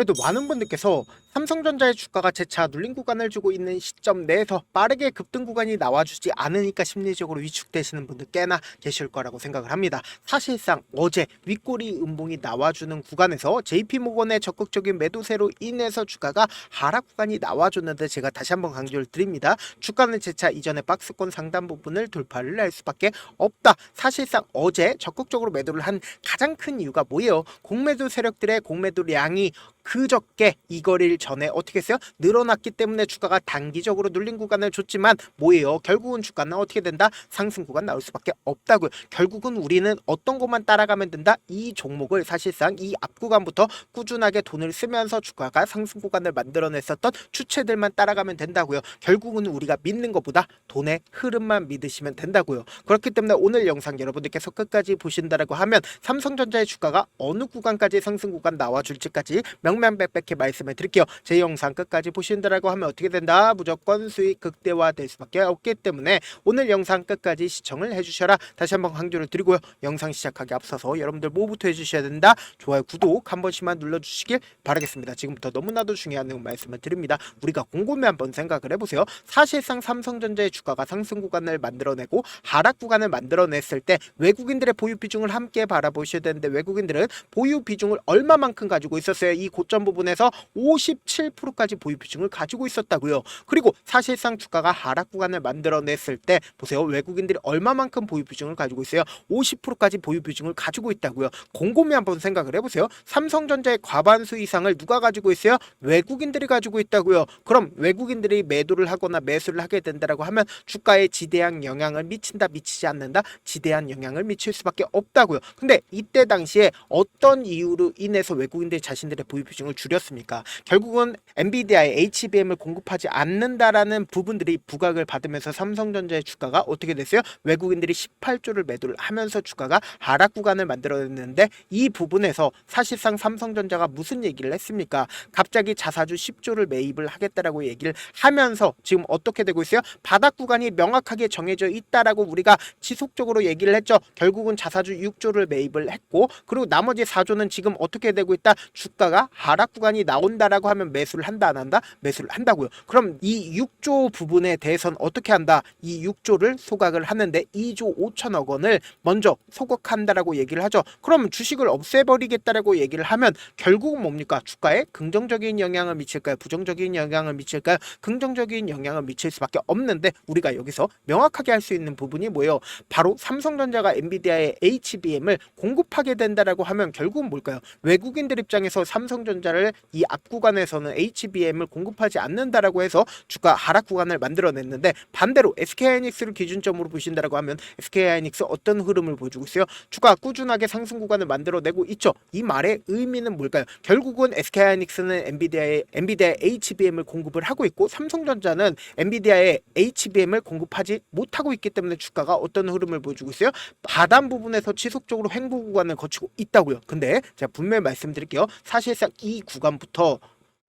그래도 많은 분들께서 삼성전자의 주가가 재차 눌린 구간을 주고 있는 시점 내에서 빠르게 급등 구간이 나와주지 않으니까 심리적으로 위축되시는 분들 꽤나 계실 거라고 생각을 합니다. 사실상 어제 윗꼬리 음봉이 나와주는 구간에서 JP모건의 적극적인 매도세로 인해서 주가가 하락 구간이 나와줬는데, 제가 다시 한번 강조를 드립니다. 주가는 재차 이전의 박스권 상단 부분을 돌파를 할 수밖에 없다. 사실상 어제 적극적으로 매도를 한 가장 큰 이유가 뭐예요? 공매도 세력들의 공매도량이 그저께 이 거래일 전에 어떻게 했어요? 늘어났기 때문에 주가가 단기적으로 눌린 구간을 줬지만 뭐예요? 결국은 주가는 어떻게 된다? 상승 구간 나올 수밖에 없다고요. 결국은 우리는 어떤 것만 따라가면 된다? 이 종목을 사실상 이 앞 구간부터 꾸준하게 돈을 쓰면서 주가가 상승 구간을 만들어냈었던 주체들만 따라가면 된다고요. 결국은 우리가 믿는 것보다 돈의 흐름만 믿으시면 된다고요. 그렇기 때문에 오늘 영상 여러분들께서 끝까지 보신다라고 하면 삼성전자의 주가가 어느 구간까지 상승 구간 나와줄지까지 명명백백히 말씀을 드릴게요. 제 영상 끝까지 보신다라고 하면 어떻게 된다? 무조건 수익 극대화될 수밖에 없기 때문에 오늘 영상 끝까지 시청을 해주셔라. 다시 한번 강조를 드리고요. 영상 시작하기 앞서서 여러분들 뭐부터 해주셔야 된다? 좋아요, 구독 한 번씩만 눌러주시길 바라겠습니다. 지금부터 너무나도 중요한 내용 말씀을 드립니다. 우리가 곰곰이 한번 생각을 해보세요. 사실상 삼성전자의 주가가 상승 구간을 만들어내고 하락 구간을 만들어냈을 때 외국인들의 보유 비중을 함께 바라보셔야 되는데, 외국인들은 보유 비중을 얼마만큼 가지고 있었어요? 이 고점 부분에서 57%까지 보유 비중을 가지고 있었다고요. 그리고 사실상 주가가 하락 구간을 만들어냈을 때 보세요. 외국인들이 얼마만큼 보유 비중을 가지고 있어요? 50%까지 보유 비중을 가지고 있다고요. 곰곰이 한번 생각을 해보세요. 삼성전자의 과반수 이상을 누가 가지고 있어요? 외국인들이 가지고 있다고요. 그럼 외국인들이 매도를 하거나 매수를 하게 된다라고 하면 주가에 지대한 영향을 미친다, 미치지 않는다? 지대한 영향을 미칠 수밖에 없다고요. 근데 이때 당시에 어떤 이유로 인해서 외국인들이 자신들의 보유 비중을 줄였습니까? 결국은 엔비디아의 HBM을 공급하지 않는다라는 부분들이 부각을 받으면서 삼성전자의 주가가 어떻게 됐어요? 외국인들이 18조를 매도를 하면서 주가가 하락 구간을 만들어냈는데, 이 부분에서 사실상 삼성전자가 무슨 얘기를 했습니까? 갑자기 자사주 10조를 매입을 하겠다라고 얘기를 하면서 지금 어떻게 되고 있어요? 바닥 구간이 명확하게 정해져 있다라고 우리가 지속적으로 얘기를 했죠. 결국은 자사주 6조를 매입을 했고, 그리고 나머지 4조는 지금 어떻게 되고 있다? 주가가 하락 구간이 나온다라고 하면 매수를 한다, 안 한다? 매수를 한다고요. 그럼 이 6조 부분에 대해서는 어떻게 한다? 이 6조를 소각을 하는데 2조 5천억 원을 먼저 소각한다라고 얘기를 하죠. 그럼 주식을 없애버리겠다라고 얘기를 하면 결국은 뭡니까? 주가에 긍정적인 영향을 미칠까요? 부정적인 영향을 미칠까요? 긍정적인 영향을 미칠 수밖에 없는데, 우리가 여기서 명확하게 할 수 있는 부분이 뭐예요? 바로 삼성전자가 엔비디아의 HBM을 공급하게 된다라고 하면 결국은 뭘까요? 외국인들 입장에서 삼성전자를 이 앞 구간에서는 HBM을 공급하지 않는다라고 해서 주가 하락 구간을 만들어냈는데, 반대로 SK하이닉스를 기준점으로 보신다라고 하면 SK하이닉스 어떤 흐름을 보여주고 있어요? 주가 꾸준하게 상승 구간을 만들어내고 있죠. 이 말의 의미는 뭘까요? 결국은 SK하이닉스는 엔비디아의 HBM을 공급을 하고 있고, 삼성전자는 엔비디아의 HBM을 공급하지 못하고 있기 때문에 주가가 어떤 흐름을 보여주고 있어요? 하단 부분에서 지속적으로 횡보 구간을 거치고 있다고요. 근데 제가 분명히 말씀드릴게요. 사실상 이 구간부터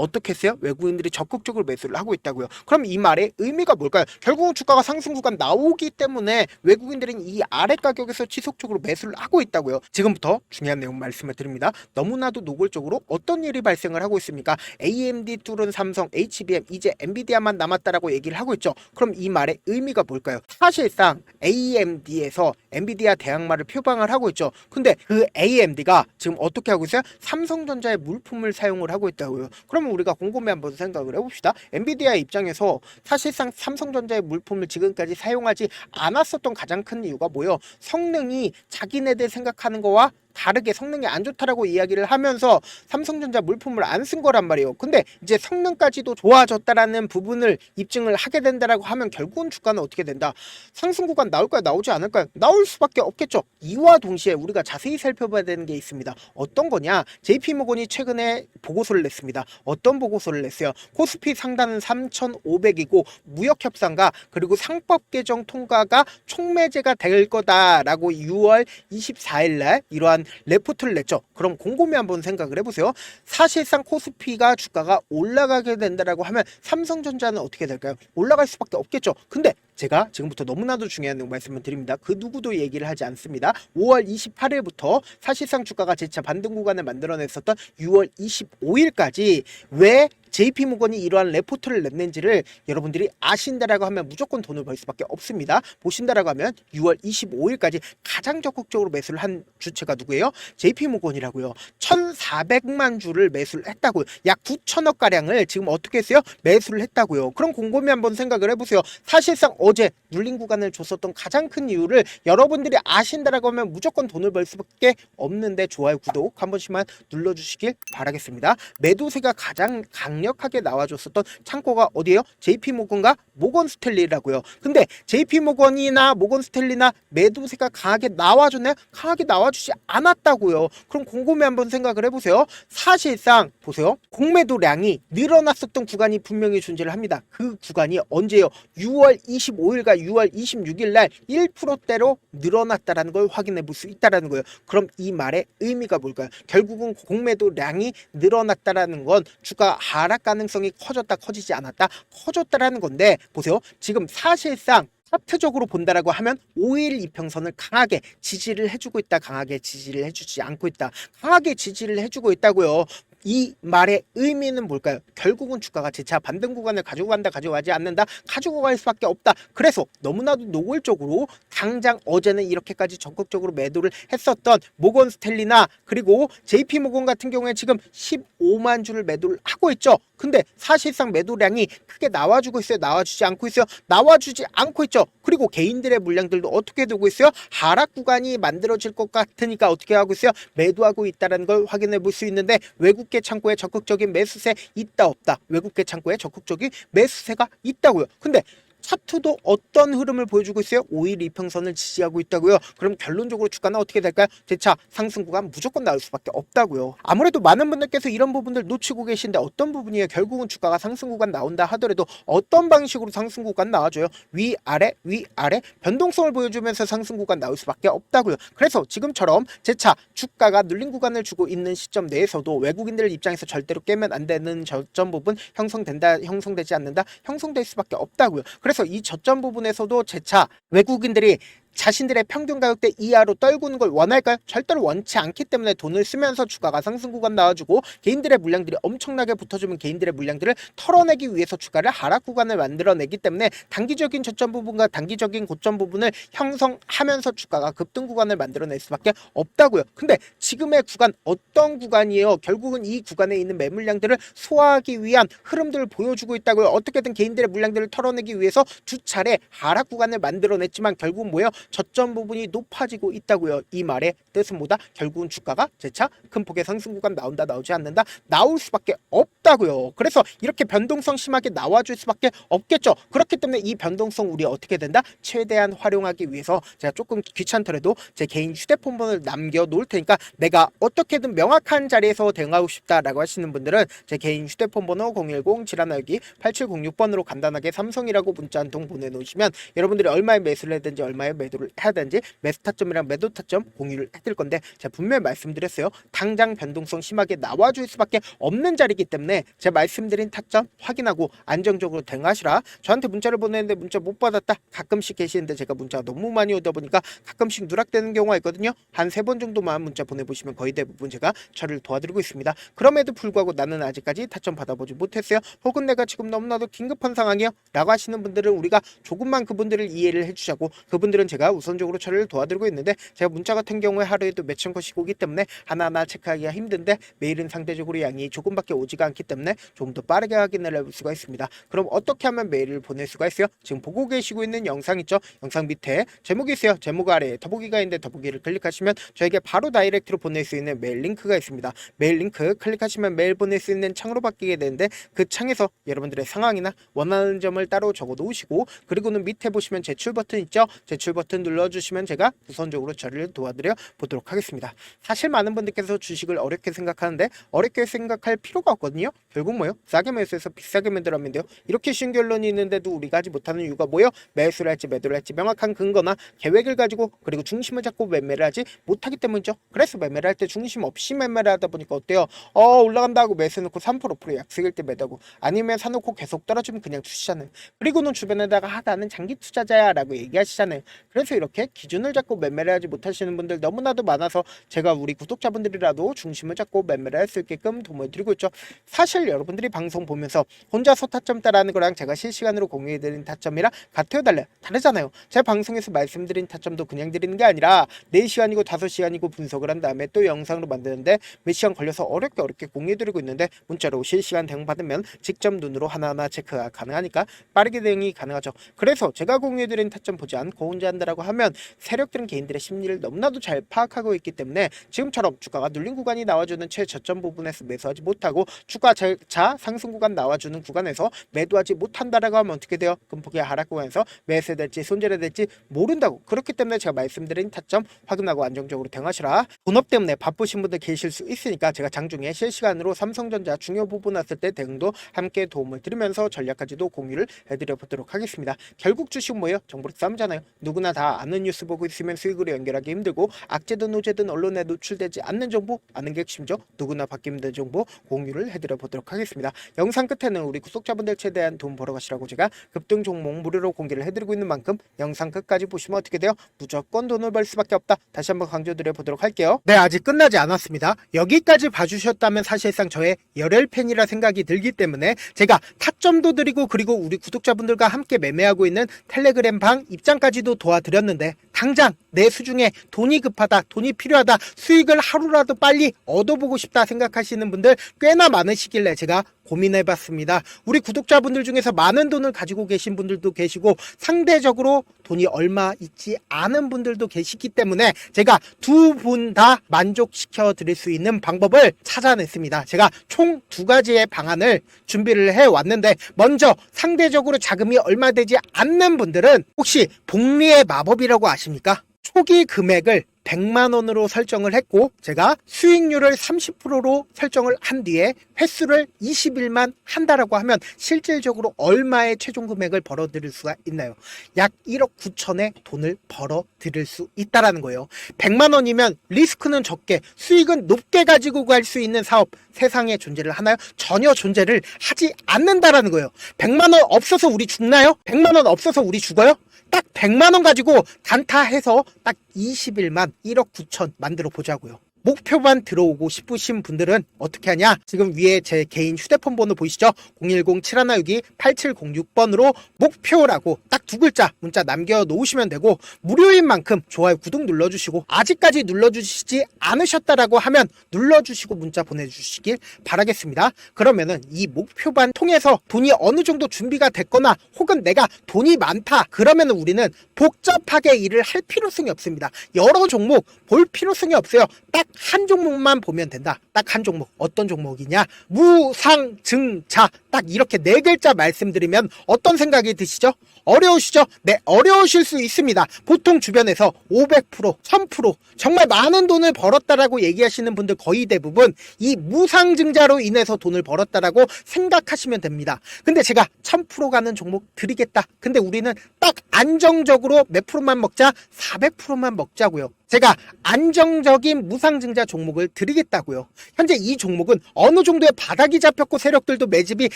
어떻게 했어요? 외국인들이 적극적으로 매수를 하고 있다고요. 그럼 이 말의 의미가 뭘까요? 결국은 주가가 상승 구간 나오기 때문에 외국인들은 이 아래 가격에서 지속적으로 매수를 하고 있다고요. 지금부터 중요한 내용 말씀을 드립니다. 너무나도 노골적으로 어떤 일이 발생을 하고 있습니까? AMD 뚫은 삼성, HBM, 이제 엔비디아만 남았다라고 얘기를 하고 있죠. 그럼 이 말의 의미가 뭘까요? 사실상 AMD에서 엔비디아 대항마를 표방을 하고 있죠. 근데 그 AMD가 지금 어떻게 하고 있어요? 삼성전자의 물품을 사용을 하고 있다고요. 그럼 우리가 곰곰이 한번 생각을 해봅시다. 엔비디아 입장에서 사실상 삼성전자의 물품을 지금까지 사용하지 않았었던 가장 큰 이유가 뭐예요? 성능이 자기네들 생각하는 거와 다르게 성능이 안 좋다라고 이야기를 하면서 삼성전자 물품을 안 쓴 거란 말이에요. 근데 이제 성능까지도 좋아졌다라는 부분을 입증을 하게 된다라고 하면 결국은 주가는 어떻게 된다? 상승 구간 나올까요? 나오지 않을까요? 나올 수밖에 없겠죠. 이와 동시에 우리가 자세히 살펴봐야 되는 게 있습니다. 어떤 거냐? JP모건이 최근에 보고서를 냈습니다. 어떤 보고서를 냈어요? 코스피 상단은 3,500이고 무역 협상과 그리고 상법 개정 통과가 촉매제가 될 거다라고 6월 24일 날 이러한 레포트를 냈죠. 그럼 곰곰이 한번 생각을 해보세요. 사실상 코스피가 주가가 올라가게 된다라고 하면 삼성전자는 어떻게 될까요? 올라갈 수밖에 없겠죠. 근데 제가 지금부터 너무나도 중요한 말씀을 드립니다. 그 누구도 얘기를 하지 않습니다. 5월 28일부터 사실상 주가가 재차 반등 구간을 만들어냈었던 6월 25일까지 왜 JP모건이 이러한 레포트를 냈는지를 여러분들이 아신다라고 하면 무조건 돈을 벌 수밖에 없습니다. 보신다라고 하면 6월 25일까지 가장 적극적으로 매수를 한 주체가 누구예요? JP모건이라고요. 1,400만 주를 매수를 했다고요. 약 9천억 가량을 지금 어떻게 했어요? 매수를 했다고요. 그럼 곰곰이 한번 생각을 해보세요. 사실상 어제 눌린 구간을 줬었던 가장 큰 이유를 여러분들이 아신다라고 하면 무조건 돈을 벌 수밖에 없는데 좋아요, 구독 한 번씩만 눌러주시길 바라겠습니다. 매도세가 가장 강력하게 나와줬었던 창고가 어디예요? JP모건과 모건스탠리라고요. 근데 JP모건이나 모건스탠리나 매도세가 강하게 나와줬나요? 강하게 나와주지 않았다고요. 그럼 곰곰이 한번 생각을 해보세요. 사실상 보세요. 공매도량이 늘어났었던 구간이 분명히 존재를 합니다. 그 구간이 언제요? 6월 25일과 6월 26일 날 1%대로 늘어났다라는 걸 확인해 볼 수 있다라는 거예요. 그럼 이 말의 의미가 뭘까요? 결국은 공매도량이 늘어났다라는 건 주가 하락 가능성이 커졌다, 커지지 않았다, 커졌다라는 건데 보세요. 지금 사실상 차트적으로 본다라고 하면 5일 이평선을 강하게 지지를 해주고 있다, 강하게 지지를 해주지 않고 있다, 강하게 지지를 해주고 있다고요. 이 말의 의미는 뭘까요? 결국은 주가가 재차 반등 구간을 가지고 간다, 가져가지 않는다, 가지고 갈 수밖에 없다. 그래서 너무나도 노골적으로 당장 어제는 이렇게까지 적극적으로 매도를 했었던 모건스탠리나 그리고 JP모건 같은 경우에 지금 15만 주를 매도를 하고 있죠. 근데 사실상 매도량이 크게 나와주고 있어요? 나와주지 않고 있어요? 나와주지 않고 있죠. 그리고 개인들의 물량들도 어떻게 되고 있어요? 하락 구간이 만들어질 것 같으니까 어떻게 하고 있어요? 매도하고 있다는 걸 확인해 볼 수 있는데 외국계 창고에 적극적인 매수세 있다 없다? 외국계 창고에 적극적인 매수세가 있다고요. 근데 차트도 어떤 흐름을 보여주고 있어요? 5일 이평선을 지지하고 있다고요. 그럼 결론적으로 주가는 어떻게 될까요? 재차 상승 구간 무조건 나올 수밖에 없다고요. 아무래도 많은 분들께서 이런 부분들 놓치고 계신데 어떤 부분이에요? 결국은 주가가 상승 구간 나온다 하더라도 어떤 방식으로 상승 구간 나와줘요? 위아래 위아래 변동성을 보여주면서 상승 구간 나올 수밖에 없다고요. 그래서 지금처럼 재차 주가가 눌린 구간을 주고 있는 시점 내에서도 외국인들 입장에서 절대로 깨면 안 되는 저점 부분 형성된다, 형성되지 않는다, 형성될 수밖에 없다고요. 그래서 이 저점 부분에서도 재차 외국인들이 자신들의 평균 가격대 이하로 떨구는 걸 원할까요? 절대로 원치 않기 때문에 돈을 쓰면서 주가가 상승 구간 나와주고 개인들의 물량들이 엄청나게 붙어주면 개인들의 물량들을 털어내기 위해서 주가를 하락 구간을 만들어내기 때문에 단기적인 저점 부분과 단기적인 고점 부분을 형성하면서 주가가 급등 구간을 만들어낼 수밖에 없다고요. 근데 지금의 구간 어떤 구간이에요? 결국은 이 구간에 있는 매물량들을 소화하기 위한 흐름들을 보여주고 있다고요. 어떻게든 개인들의 물량들을 털어내기 위해서 두 차례 하락 구간을 만들어냈지만 결국은 뭐예요? 저점 부분이 높아지고 있다고요. 이 말의 뜻은 뭐다? 결국은 주가가 재차 큰 폭의 상승 구간 나온다, 나오지 않는다, 나올 수밖에 없다고요. 그래서 이렇게 변동성 심하게 나와줄 수밖에 없겠죠. 그렇기 때문에 이 변동성 우리 어떻게 된다? 최대한 활용하기 위해서 제가 조금 귀찮더라도 제 개인 휴대폰 번호를 남겨 놓을 테니까 내가 어떻게든 명확한 자리에서 대응하고 싶다라고 하시는 분들은 제 개인 휴대폰 번호 010-7192-8706번으로 간단하게 삼성이라고 문자 한 통 보내놓으시면 여러분들이 얼마에 매수를 해든지 얼마에 매도를 해야 되는지 매수 타점이랑 매도 타점 공유를 해드릴 건데 제가 분명히 말씀드렸어요. 당장 변동성 심하게 나와줄 수밖에 없는 자리이기 때문에 제가 말씀드린 타점 확인하고 안정적으로 대응하시라. 저한테 문자를 보내는데 문자 못 받았다 가끔씩 계시는데 제가 문자가 너무 많이 오다 보니까 가끔씩 누락되는 경우가 있거든요. 한 3번 정도만 문자 보내보시면 거의 대부분 제가 처리를 도와드리고 있습니다. 그럼에도 불구하고 나는 아직까지 타점 받아보지 못했어요. 혹은 내가 지금 너무나도 긴급한 상황이요 라고 하시는 분들은 우리가 조금만 그분들을 이해를 해주자고, 그분들은 제가 우선적으로 처리를 도와드리고 있는데 제가 문자 같은 경우에 하루에도 몇천 건씩 오기 때문에 하나하나 체크하기가 힘든데 메일은 상대적으로 양이 조금밖에 오지가 않기 때문에 좀 더 빠르게 확인을 해볼 수가 있습니다. 그럼 어떻게 하면 메일을 보낼 수가 있어요? 지금 보고 계시고 있는 영상 있죠? 영상 밑에 제목이 있어요. 제목 아래에 더보기가 있는데 더보기를 클릭하시면 저에게 바로 다이렉트로 보낼 수 있는 메일 링크가 있습니다. 메일 링크 클릭하시면 메일 보낼 수 있는 창으로 바뀌게 되는데 그 창에서 여러분들의 상황이나 원하는 점을 따로 적어 놓으시고, 그리고는 밑에 보시면 제출 버튼 있죠? 제출 버튼 버튼 눌러주시면 제가 우선적으로 처리를 도와드려 보도록 하겠습니다. 사실 많은 분들께서 주식을 어렵게 생각하는데 어렵게 생각할 필요가 없거든요. 결국 뭐요? 싸게 매수해서 비싸게 매도하면 돼요. 이렇게 쉬운 결론이 있는데도 우리가 하지 못하는 이유가 뭐요? 매수를 할지 매도를 할지 명확한 근거나 계획을 가지고 그리고 중심을 잡고 매매를 하지 못하기 때문이죠. 그래서 매매를 할 때 중심 없이 매매를 하다 보니까 어때요? 올라간다 하고 매수해놓고 3% 5% 약속일 때 매도하고 아니면 사놓고 계속 떨어지면 그냥 투시잖아요. 그리고는 주변에다가 나는 장기 투자자야 라고 얘기하시잖아요. 그래서 이렇게 기준을 잡고 매매를 하지 못하시는 분들 너무나도 많아서 제가 우리 구독자분들이라도 중심을 잡고 매매를 할 수 있게끔 도움을 드리고 있죠. 사실 여러분들이 방송 보면서 혼자서 타점 따라하는 거랑 제가 실시간으로 공유해드린 타점이랑 같아요 달라요? 다르잖아요. 제 방송에서 말씀드린 타점도 그냥 드리는 게 아니라 4시간이고 5시간이고 분석을 한 다음에 또 영상으로 만드는데 몇 시간 걸려서 어렵게 공유해드리고 있는데 문자로 실시간 대응 받으면 직접 눈으로 하나하나 체크가 가능하니까 빠르게 대응이 가능하죠. 그래서 제가 공유해드린 타점 보지 않고 혼자 한다라고 하면 세력들은 개인들의 심리를 너무나도 잘 파악하고 있기 때문에 지금처럼 주가가 눌린 구간이 나와주는 최저점 부분에서 매수하지 못하고 주가 자 상승 구간 나와주는 구간에서 매도하지 못한다라고 하면 어떻게 돼요? 금폭의 하락 구간에서 매수해야 될지 손절해야 될지 모른다고. 그렇기 때문에 제가 말씀드린 타점 확인하고 안정적으로 대응하시라. 본업 때문에 바쁘신 분들 계실 수 있으니까 제가 장중에 실시간으로 삼성전자 중요 부분 왔을 때 대응도 함께 도움을 드리면서 전략까지도 공유를 해드려 보도록 하겠습니다. 결국 주식은 뭐예요? 정보력 싸움이잖아요. 누구나 다 아는 뉴스 보고 있으면 수익으로 연결하기 힘들고 악재든 호재든 언론에 노출되지 않는 정보 아는 게 핵심이죠. 누구나 받기 힘든 정보 공유를 해드려 보도록 하겠습니다. 영상 끝에는 우리 구독자분들 최대한 돈 벌어가시라고 제가 급등 종목 무료로 공개를 해드리고 있는 만큼 영상 끝까지 보시면 어떻게 돼요? 무조건 돈을 벌 수밖에 없다. 다시 한번 강조드려 보도록 할게요. 네, 아직 끝나지 않았습니다. 여기까지 봐주셨다면 사실상 저의 열혈 팬이라 생각이 들기 때문에 제가 타점도 드리고 그리고 우리 구독자분들과 함께 매매하고 있는 텔레그램 방 입장까지도 도와드렸는데 당장 내 수중에 돈이 급하다, 돈이 필요하다, 수익을 하루라도 빨리 얻어보고 싶다 생각하시는 분들 꽤나 많으시길래 제가 고민해봤습니다. 우리 구독자분들 중에서 많은 돈을 가지고 계신 분들도 계시고 상대적으로 돈이 얼마 있지 않은 분들도 계시기 때문에 제가 두 분 다 만족시켜 드릴 수 있는 방법을 찾아냈습니다. 제가 총 2가지의 방안을 준비를 해왔는데 먼저 상대적으로 자금이 얼마 되지 않는 분들은 혹시 복리의 마법이라고 아십니까? 초기 금액을 100만원으로 설정을 했고 제가 수익률을 30%로 설정을 한 뒤에 횟수를 20일만 한다라고 하면 실질적으로 얼마의 최종 금액을 벌어들일 수가 있나요? 약 1억 9천의 돈을 벌어들일 수 있다라는 거예요. 100만원이면 리스크는 적게 수익은 높게 가지고 갈 수 있는 사업 세상에 존재를 하나요? 전혀 존재를 하지 않는다라는 거예요. 100만원 없어서 우리 죽나요? 100만원 없어서 우리 죽어요? 딱 100만원 가지고 단타해서 딱 20일만 1억 9천 만들어 보자고요. 목표만 들어오고 싶으신 분들은 어떻게 하냐? 지금 위에 제 개인 휴대폰 번호 보이시죠? 010-7162-8706번으로 목표라고 딱 2글자 문자 남겨놓으시면 되고 무료인 만큼 좋아요 구독 눌러주시고 아직까지 눌러주시지 않으셨다라고 하면 눌러주시고 문자 보내주시길 바라겠습니다. 그러면은 이 목표반 통해서 돈이 어느 정도 준비가 됐거나 혹은 내가 돈이 많다 그러면은 우리는 복잡하게 일을 할 필요성이 없습니다. 여러 종목 볼 필요성이 없어요. 딱 한 종목만 보면 된다. 딱 한 종목. 어떤 종목이냐? 무상증자. 딱 이렇게 4글자 말씀드리면 어떤 생각이 드시죠? 어려우시죠? 네, 어려우실 수 있습니다. 보통 주변에서 500%, 1000% 정말 많은 돈을 벌었다라고 얘기하시는 분들 거의 대부분 이 무상증자로 인해서 돈을 벌었다라고 생각하시면 됩니다. 근데 제가 1000% 가는 종목 드리겠다. 근데 우리는 딱 안정적으로 몇 프로만 먹자? 400%만 먹자고요. 제가 안정적인 무상증자 종목을 드리겠다고요. 현재 이 종목은 어느 정도의 바닥이 잡혔고 세력들도 매집이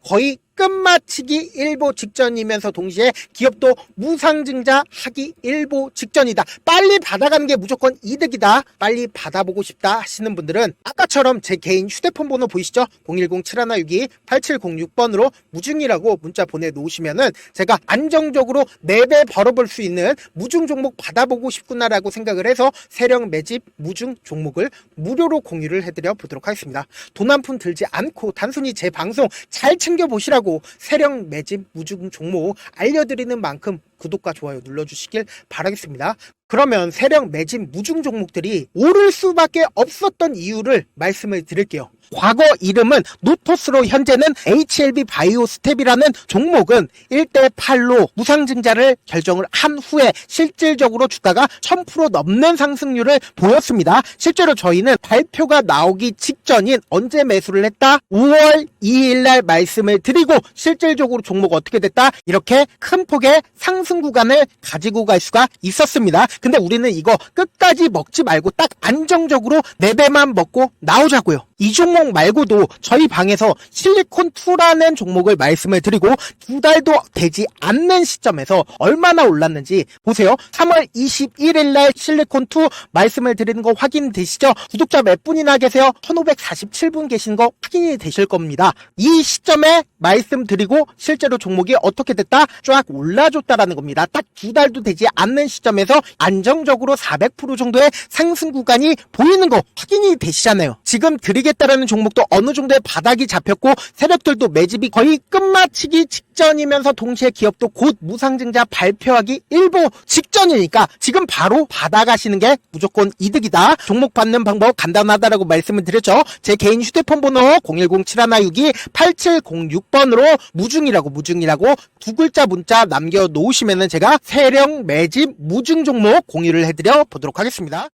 거의 끝마치기 일보 직전이면서 동시에 기업도 무상증자 하기 일보 직전이다. 빨리 받아가는 게 무조건 이득이다. 빨리 받아보고 싶다 하시는 분들은 아까처럼 제 개인 휴대폰 번호 보이시죠? 010-7162-8706번으로 무중이라고 문자 보내놓으시면은 제가 안정적으로 4배 벌어볼 수 있는 무중 종목 받아보고 싶구나라고 생각을 해서 세력 매집 무중 종목을 무료로 공유를 해드려 보도록 하겠습니다. 돈 한 푼 들지 않고 단순히 제 방송 잘 챙겨보시라고 세력 매집 무중 종목 알려드리는 만큼 구독과 좋아요 눌러주시길 바라겠습니다. 그러면 세력 매집 무중 종목들이 오를 수밖에 없었던 이유를 말씀을 드릴게요. 과거 이름은 노토스로 현재는 HLB 바이오스텝이라는 종목은 1대8로 무상증자를 결정을 한 후에 실질적으로 주가가 1000% 넘는 상승률을 보였습니다. 실제로 저희는 발표가 나오기 직전인 언제 매수를 했다? 5월 2일 날 말씀을 드리고 실질적으로 종목 어떻게 됐다? 이렇게 큰 폭의 상승 구간을 가지고 갈 수가 있었습니다. 근데 우리는 이거 끝까지 먹지 말고 딱 안정적으로 4배만 먹고 나오자고요. 이 종목 말고도 저희 방에서 실리콘2라는 종목을 말씀을 드리고 2달도 되지 않는 시점에서 얼마나 올랐는지 보세요. 3월 21일 날 실리콘2 말씀을 드리는 거 확인되시죠? 구독자 몇 분이나 계세요? 1547분 계신 거 확인이 되실 겁니다. 이 시점에 말씀드리고 실제로 종목이 어떻게 됐다? 쫙 올라줬다라는 겁니다. 딱 2달도 되지 않는 시점에서 안정적으로 400% 정도의 상승 구간이 보이는 거 확인이 되시잖아요. 지금 드리겠다라는 종목도 어느 정도의 바닥이 잡혔고 세력들도 매집이 거의 끝마치기 직전이면서 동시에 기업도 곧 무상증자 발표하기 일보 직전이니까 지금 바로 받아가시는 게 무조건 이득이다. 종목 받는 방법 간단하다라고 말씀을 드렸죠. 제 개인 휴대폰 번호 010-7162-8706번으로 무중이라고 두 글자 문자 남겨놓으시면은 제가 세력 매집 무중 종목 공유를 해드려 보도록 하겠습니다.